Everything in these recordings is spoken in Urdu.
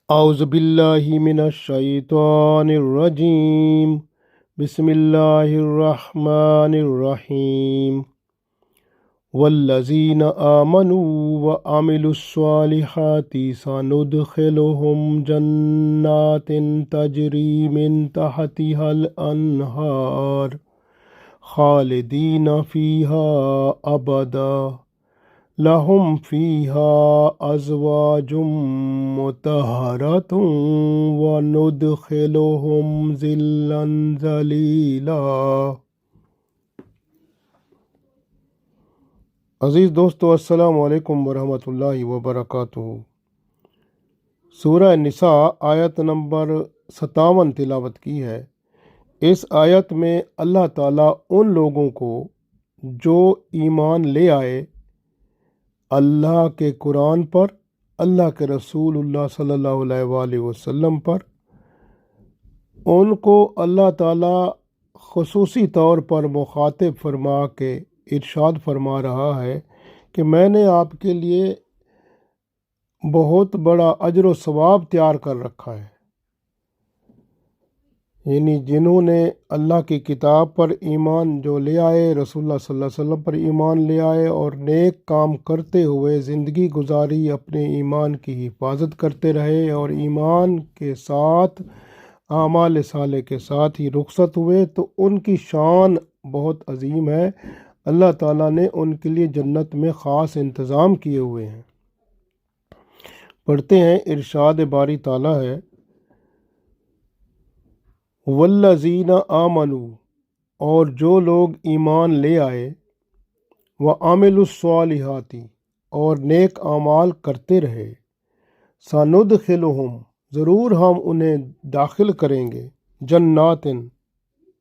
أعوذ بالله من الشيطان الرجيم. بسم الله الرحمن الرحيم. والذين آمنوا وعملوا الصالحات سندخلهم جنات تجري من تحتها الأنهار خالدين فيها أبدا لهم فيها أزواج مطهرة وندخلهم ظلا ذليلا. عزیز دوستو، السلام علیکم ورحمۃ اللہ وبرکاتہ. سورہ نساء آیت نمبر 57 تلاوت کی ہے. اس آیت میں اللہ تعالیٰ ان لوگوں کو جو ایمان لے آئے اللہ کے قرآن پر، اللہ کے رسول اللہ صلی اللہ علیہ وآلہ وسلم پر، ان کو اللہ تعالیٰ خصوصی طور پر مخاطب فرما کے ارشاد فرما رہا ہے کہ میں نے آپ کے لیے بہت بڑا اجر و ثواب تیار کر رکھا ہے. یعنی جنہوں نے اللہ کی کتاب پر ایمان جو لے آئے، رسول اللہ صلی اللہ علیہ وسلم پر ایمان لے آئے اور نیک کام کرتے ہوئے زندگی گزاری، اپنے ایمان کی حفاظت کرتے رہے اور ایمان کے ساتھ اعمال صالح کے ساتھ ہی رخصت ہوئے، تو ان کی شان بہت عظیم ہے. اللہ تعالیٰ نے ان کے لیے جنت میں خاص انتظام کیے ہوئے ہیں. پڑھتے ہیں، ارشاد باری تعالیٰ ہے، والذین آمنوا، اور جو لوگ ایمان لے آئے، وعملوا الصالحات، اور نیک اعمال کرتے رہے، سندخلہم، ضرور ہم انہیں داخل کریں گے، جنات،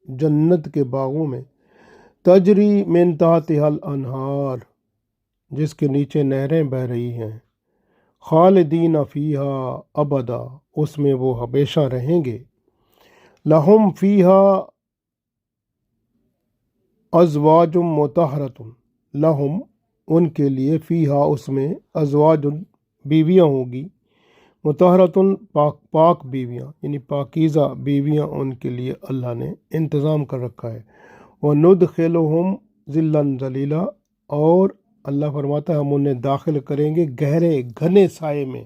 جنت کے باغوں میں، تجری من تحتہا الانہار، جس کے نیچے نہریں بہہ رہی ہیں، خالدین فیہا ابدا، اس میں وہ ہمیشہ رہیں گے. لہم فیہا ازواج مطہرۃ، لہم، ان کے لیے، فیہا، اس میں، ازواج، بیویاں ہوں گی، مطہرۃ، پاک بیویاں، یعنی پاکیزہ بیویاں ان کے لیے اللہ نے انتظام کر رکھا ہے. وندخلہم ظلا ذلیلا، اور اللہ فرماتا ہے ہم انہیں داخل کریں گے گہرے گھنے سائے میں.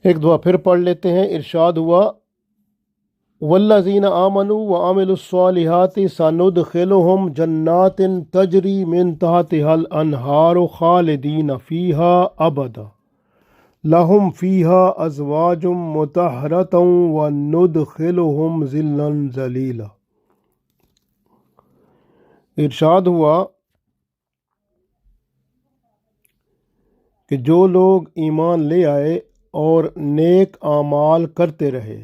ایک دعا پھر پڑھ لیتے ہیں. ارشاد ہوا، والذین آمنوا وعملوا الصالحات سندخلہم جنات تجری من تحتہا الانہار خالدین فیہا ابدا لہم فیہا ازواج مطہرۃ وندخلہم ظلا ذلیلا. ارشاد ہوا کہ جو لوگ ایمان لے آئے اور نیک اعمال کرتے رہے،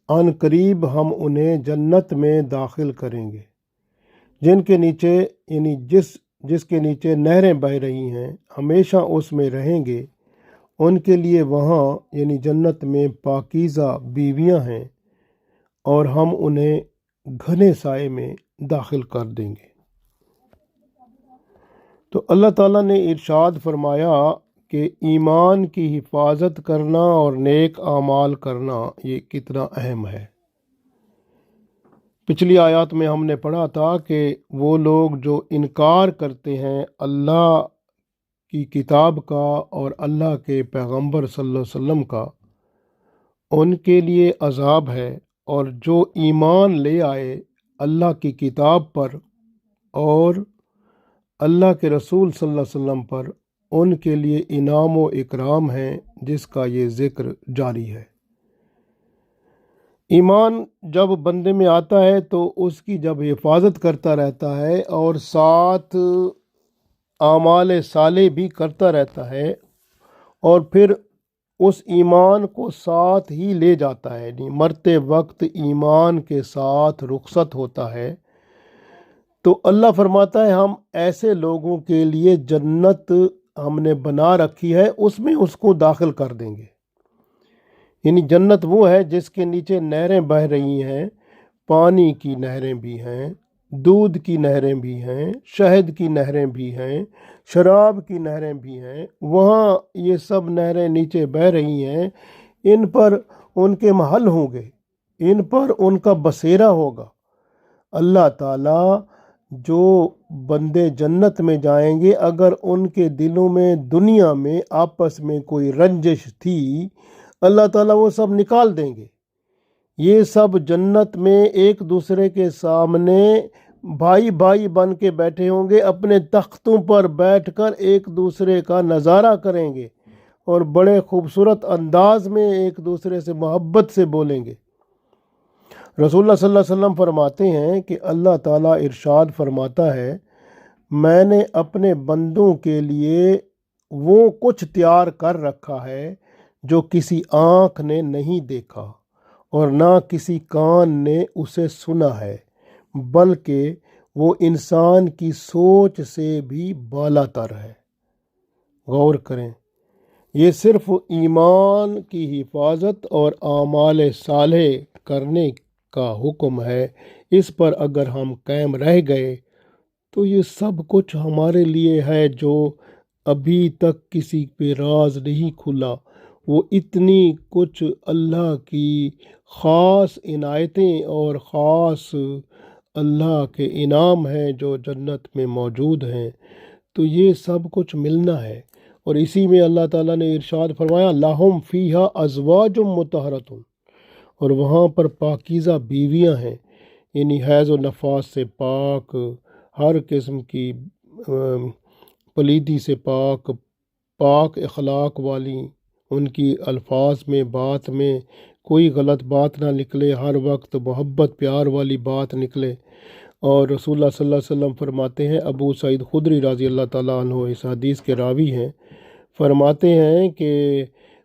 ان قریب ہم انہیں جنت میں داخل کریں گے، جن کے نیچے، یعنی جس کے نیچے نہریں بہہ رہی ہیں، ہمیشہ اس میں رہیں گے. ان کے لیے وہاں، یعنی جنت میں، پاکیزہ بیویاں ہیں اور ہم انہیں گھنے سائے میں داخل کر دیں گے. تو اللہ تعالیٰ نے ارشاد فرمایا کہ ایمان کی حفاظت کرنا اور نیک اعمال کرنا یہ کتنا اہم ہے. پچھلی آیات میں ہم نے پڑھا تھا کہ وہ لوگ جو انکار کرتے ہیں اللہ کی کتاب کا اور اللہ کے پیغمبر صلی اللہ علیہ وسلم کا، ان کے لیے عذاب ہے، اور جو ایمان لے آئے اللہ کی کتاب پر اور اللہ کے رسول صلی اللہ علیہ وسلم پر، ان کے لیے انعام و اکرام ہے، جس کا یہ ذکر جاری ہے. ایمان جب بندے میں آتا ہے تو اس کی جب حفاظت کرتا رہتا ہے اور ساتھ اعمال صالح بھی کرتا رہتا ہے، اور پھر اس ایمان کو ساتھ ہی لے جاتا ہے، یعنی مرتے وقت ایمان کے ساتھ رخصت ہوتا ہے، تو اللہ فرماتا ہے ہم ایسے لوگوں کے لیے جنت ہم نے بنا رکھی ہے، اس میں اس کو داخل کر دیں گے. یعنی جنت وہ ہے جس کے نیچے نہریں بہہ رہی ہیں، پانی کی نہریں بھی ہیں، دودھ کی نہریں بھی ہیں، شہد کی نہریں بھی ہیں، شراب کی نہریں بھی ہیں، وہاں یہ سب نہریں نیچے بہہ رہی ہیں، ان پر ان کے محل ہوں گے، ان پر ان کا بسیرا ہوگا۔ اللہ تعالیٰ جو بندے جنت میں جائیں گے، اگر ان کے دلوں میں دنیا میں آپس میں کوئی رنجش تھی، اللہ تعالیٰ وہ سب نکال دیں گے۔ یہ سب جنت میں ایک دوسرے کے سامنے بھائی بھائی بن کے بیٹھے ہوں گے، اپنے تختوں پر بیٹھ کر ایک دوسرے کا نظارہ کریں گے اور بڑے خوبصورت انداز میں ایک دوسرے سے محبت سے بولیں گے۔ رسول اللہ صلی اللہ علیہ وسلم فرماتے ہیں کہ اللہ تعالیٰ ارشاد فرماتا ہے، میں نے اپنے بندوں کے لیے وہ کچھ تیار کر رکھا ہے جو کسی آنکھ نے نہیں دیکھا اور نہ کسی کان نے اسے سنا ہے، بلکہ وہ انسان کی سوچ سے بھی بالا تر ہے۔ غور کریں، یہ صرف ایمان کی حفاظت اور اعمال صالح کرنے کا حکم ہے۔ اس پر اگر ہم قائم رہ گئے تو یہ سب کچھ ہمارے لیے ہے جو ابھی تک کسی پہ راز نہیں کھلا۔ وہ اتنی کچھ اللہ کی خاص عنایتیں اور خاص اللہ کے انعام ہیں جو جنت میں موجود ہیں، تو یہ سب کچھ ملنا ہے۔ اور اسی میں اللہ تعالیٰ نے ارشاد فرمایا، لَهُمْ فِيهَا أَزْوَاجٌ مُطَهَّرَةٌ، اور وہاں پر پاکیزہ بیویاں ہیں، یعنی حیض و نفاس سے پاک، ہر قسم کی پلیدی سے پاک، پاک اخلاق والی، ان کی الفاظ میں بات میں کوئی غلط بات نہ نکلے، ہر وقت محبت پیار والی بات نکلے۔ اور رسول اللہ صلی اللہ علیہ وسلم فرماتے ہیں، ابو سعید خدری رضی اللہ تعالیٰ عنہ اس حدیث کے راوی ہیں، فرماتے ہیں کہ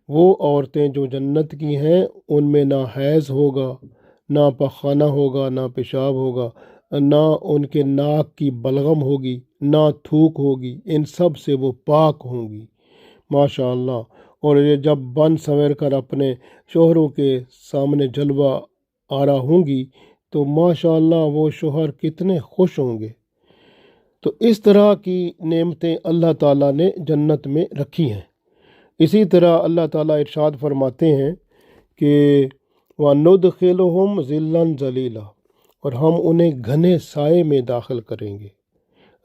وہ عورتیں جو جنت کی ہیں ان میں نہ حیض ہوگا، نہ پخانہ ہوگا، نہ پیشاب ہوگا، نہ ان کے ناک کی بلغم ہوگی، نہ تھوک ہوگی، ان سب سے وہ پاک ہوں گی، ماشاء اللہ۔ اور یہ جب بن سنور کر اپنے شوہروں کے سامنے جلوہ آرا ہوں گی تو ماشاء اللہ وہ شوہر کتنے خوش ہوں گے۔ تو اس طرح کی نعمتیں اللہ تعالیٰ نے جنت میں رکھی ہیں۔ اسی طرح اللہ تعالیٰ ارشاد فرماتے ہیں کہ وَنُدْخِلُهُمْ ظِلًّا ظَلِيلًا، اور ہم انہیں گھنے سائے میں داخل کریں گے۔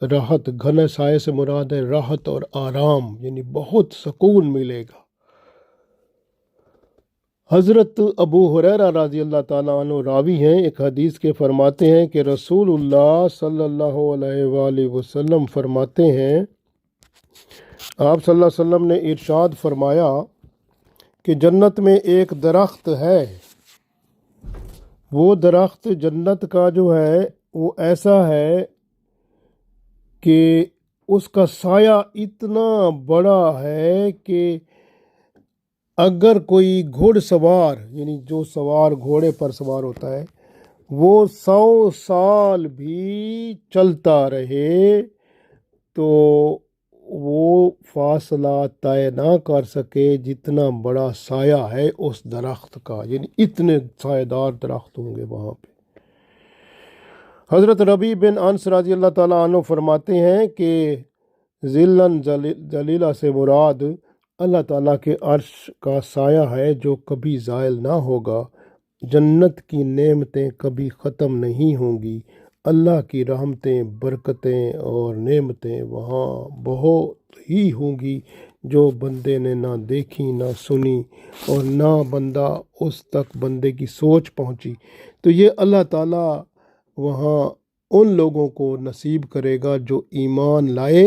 راحت، گھنے سائے سے مراد ہے راحت اور آرام، یعنی بہت سکون ملے گا۔ حضرت ابو ہریرہ رضی اللہ تعالیٰ عنہ راوی ہیں، ایک حدیث کے فرماتے ہیں کہ رسول اللہ صلی اللہ علیہ وآلہ وسلم فرماتے ہیں، آپ صلی اللہ علیہ وسلم نے ارشاد فرمایا کہ جنت میں ایک درخت ہے، وہ درخت جنت کا جو ہے وہ ایسا ہے کہ اس کا سایہ اتنا بڑا ہے کہ اگر کوئی گھوڑ سوار، یعنی جو سوار گھوڑے پر سوار ہوتا ہے، وہ 100 سال بھی چلتا رہے تو وہ فاصلہ طے نہ کر سکے جتنا بڑا سایہ ہے اس درخت کا، یعنی اتنے سایہ دار درخت ہوں گے وہاں پہ۔ حضرت ربیع بن انس رضی اللہ تعالیٰ عنہ فرماتے ہیں کہ ذلًا ذلیلہ سے مراد اللہ تعالیٰ کے عرش کا سایہ ہے جو کبھی زائل نہ ہوگا۔ جنت کی نعمتیں کبھی ختم نہیں ہوں گی، اللہ کی رحمتیں، برکتیں اور نعمتیں وہاں بہت ہی ہوں گی جو بندے نے نہ دیکھی نہ سنی اور نہ بندہ اس تک بندے کی سوچ پہنچی۔ تو یہ اللہ تعالیٰ وہاں ان لوگوں کو نصیب کرے گا جو ایمان لائے،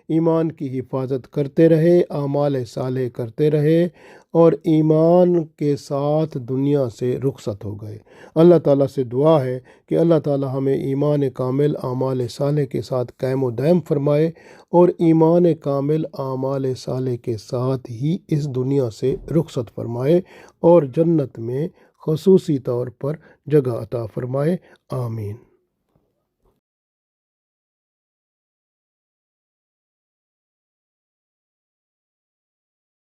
ایمان کی حفاظت کرتے رہے، اعمال صالح کرتے رہے اور ایمان کے ساتھ دنیا سے رخصت ہو گئے۔ اللہ تعالیٰ سے دعا ہے کہ اللہ تعالیٰ ہمیں ایمان کامل اعمال صالح کے ساتھ قائم و دائم فرمائے اور ایمان کامل اعمال صالح کے ساتھ ہی اس دنیا سے رخصت فرمائے اور جنت میں خصوصی طور پر جگہ عطا فرمائے، آمین۔